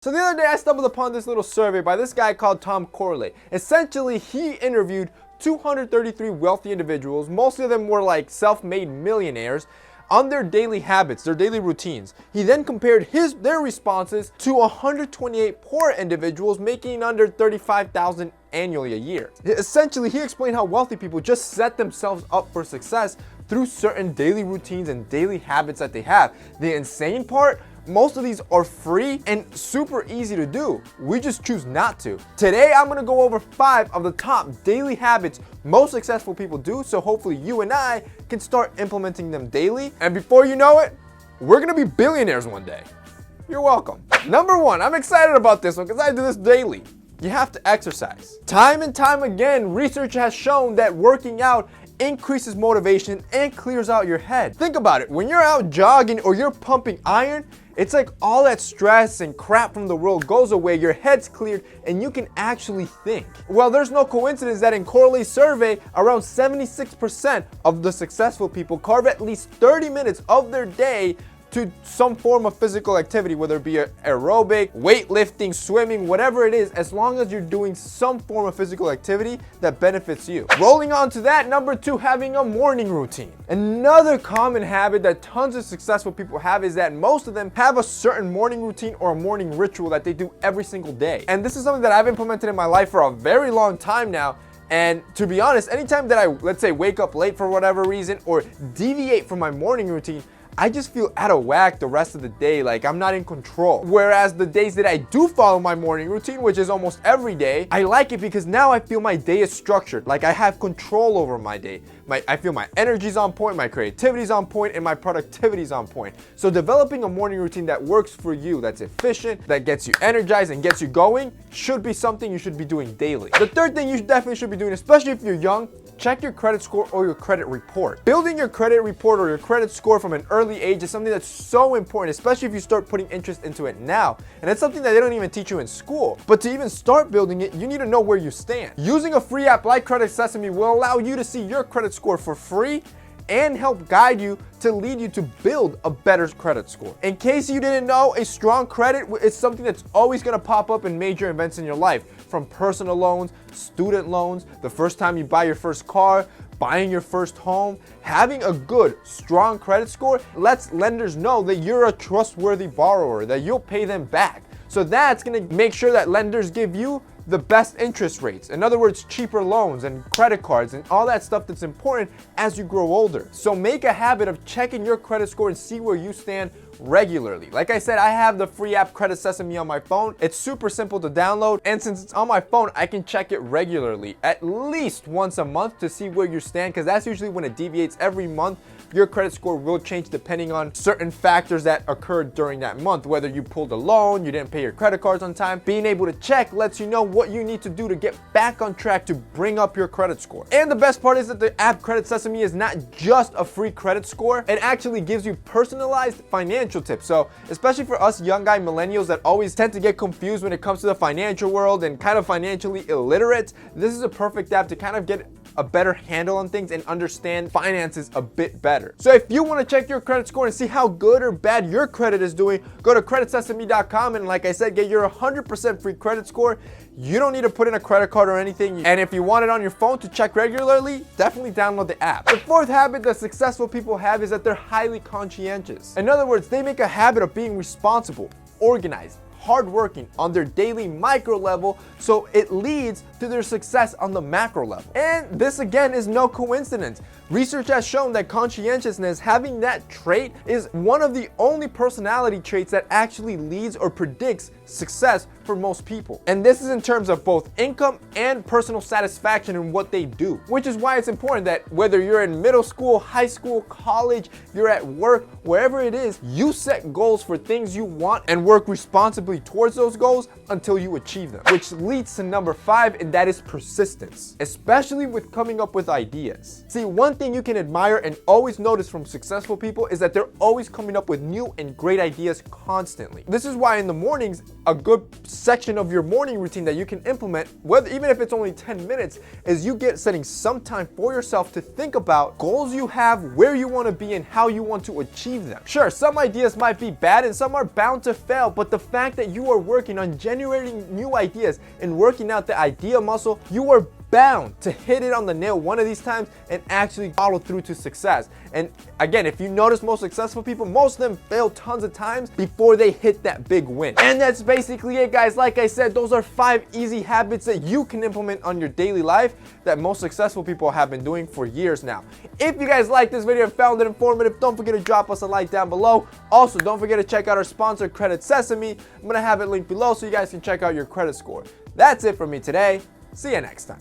So the other day I stumbled upon this little survey by this guy called Tom Corley. Essentially, he interviewed 233 wealthy individuals, most of them were like self-made millionaires, on their daily habits, their daily routines. He then compared their responses to 128 poor individuals making under $35,000 annually a year. Essentially, he explained how wealthy people just set themselves up for success through certain daily routines and daily habits that they have. The insane part, most of these are free and super easy to do. We just choose not to. Today, I'm gonna go over 5 of the top daily habits most successful people do, so hopefully you and I can start implementing them daily. And before you know it, we're gonna be billionaires one day. You're welcome. Number 1, I'm excited about this one because I do this daily. You have to exercise. Time and time again, research has shown that working out increases motivation and clears out your head. Think about it, when you're out jogging or you're pumping iron, it's like all that stress and crap from the world goes away, your head's cleared, and you can actually think. Well, there's no coincidence that in Corley's survey, around 76% of the successful people carve at least 30 minutes of their day to some form of physical activity, whether it be aerobic, weightlifting, swimming, whatever it is, as long as you're doing some form of physical activity that benefits you. Rolling on to that, number 2, having a morning routine. Another common habit that tons of successful people have is that most of them have a certain morning routine or a morning ritual that they do every single day. And this is something that I've implemented in my life for a very long time now. And to be honest, anytime that I, let's say, wake up late for whatever reason or deviate from my morning routine, I just feel out of whack the rest of the day, like I'm not in control. Whereas the days that I do follow my morning routine, which is almost every day, I like it because now I feel my day is structured, like I have control over my day. I feel my energy's on point, my creativity's on point, and my productivity's on point. So developing a morning routine that works for you, that's efficient, that gets you energized and gets you going, should be something you should be doing daily. The third thing you definitely should be doing, especially if you're young, check your credit score or your credit report. Building your credit report or your credit score from an early age is something that's so important, especially if you start putting interest into it now. And it's something that they don't even teach you in school. But to even start building it, you need to know where you stand. Using a free app like Credit Sesame will allow you to see your credit score for free and help guide you to lead you to build a better credit score. In case you didn't know, a strong credit is something that's always gonna pop up in major events in your life, from personal loans, student loans, the first time you buy your first car, buying your first home. Having a good, strong credit score lets lenders know that you're a trustworthy borrower, that you'll pay them back. So that's gonna make sure that lenders give you the best interest rates. In other words, cheaper loans and credit cards and all that stuff that's important as you grow older. So make a habit of checking your credit score and see where you stand regularly. Like I said, I have the free app Credit Sesame on my phone. It's super simple to download, and since it's on my phone, I can check it regularly, at least once a month, to see where you stand, because that's usually when it deviates. Every month your credit score will change depending on certain factors that occurred during that month, whether you pulled a loan, you didn't pay your credit cards on time. Being able to check lets you know what you need to do to get back on track to bring up your credit score. And the best part is that the app Credit Sesame is not just a free credit score, it actually gives you personalized financial tips. So especially for us young guy millennials that always tend to get confused when it comes to the financial world and kind of financially illiterate, this is a perfect app to kind of get a better handle on things and understand finances a bit better. So if you want to check your credit score and see how good or bad your credit is doing, go to creditsesame.com and, like I said, get your 100% free credit score. You don't need to put in a credit card or anything. And if you want it on your phone to check regularly, definitely download the app. The fourth habit that successful people have is that they're highly conscientious. In other words, they make a habit of being responsible, organized, hardworking on their daily micro level, so it leads to their success on the macro level. And this again is no coincidence. Research has shown that conscientiousness, having that trait, is one of the only personality traits that actually leads or predicts success for most people. And this is in terms of both income and personal satisfaction in what they do, which is why it's important that whether you're in middle school, high school, college, you're at work, wherever it is, you set goals for things you want and work responsibly towards those goals until you achieve them. Which leads to number 5, and that is persistence, especially with coming up with ideas. See, one thing you can admire and always notice from successful people is that they're always coming up with new and great ideas constantly. This is why in the mornings, a good section of your morning routine that you can implement, whether even if it's only 10 minutes, is you get setting some time for yourself to think about goals you have, where you want to be, and how you want to achieve them. Sure, some ideas might be bad and some are bound to fail, but the fact that you are working on generating new ideas and working out the idea muscle, you are bound to hit it on the nail one of these times and actually follow through to success. And again, if you notice most successful people, most of them fail tons of times before they hit that big win. And that's basically it, guys. Like I said, those are 5 easy habits that you can implement on your daily life that most successful people have been doing for years now. If you guys liked this video and found it informative, don't forget to drop us a like down below. Also, don't forget to check out our sponsor, Credit Sesame. I'm gonna have it linked below so you guys can check out your credit score. That's it for me today. See you next time.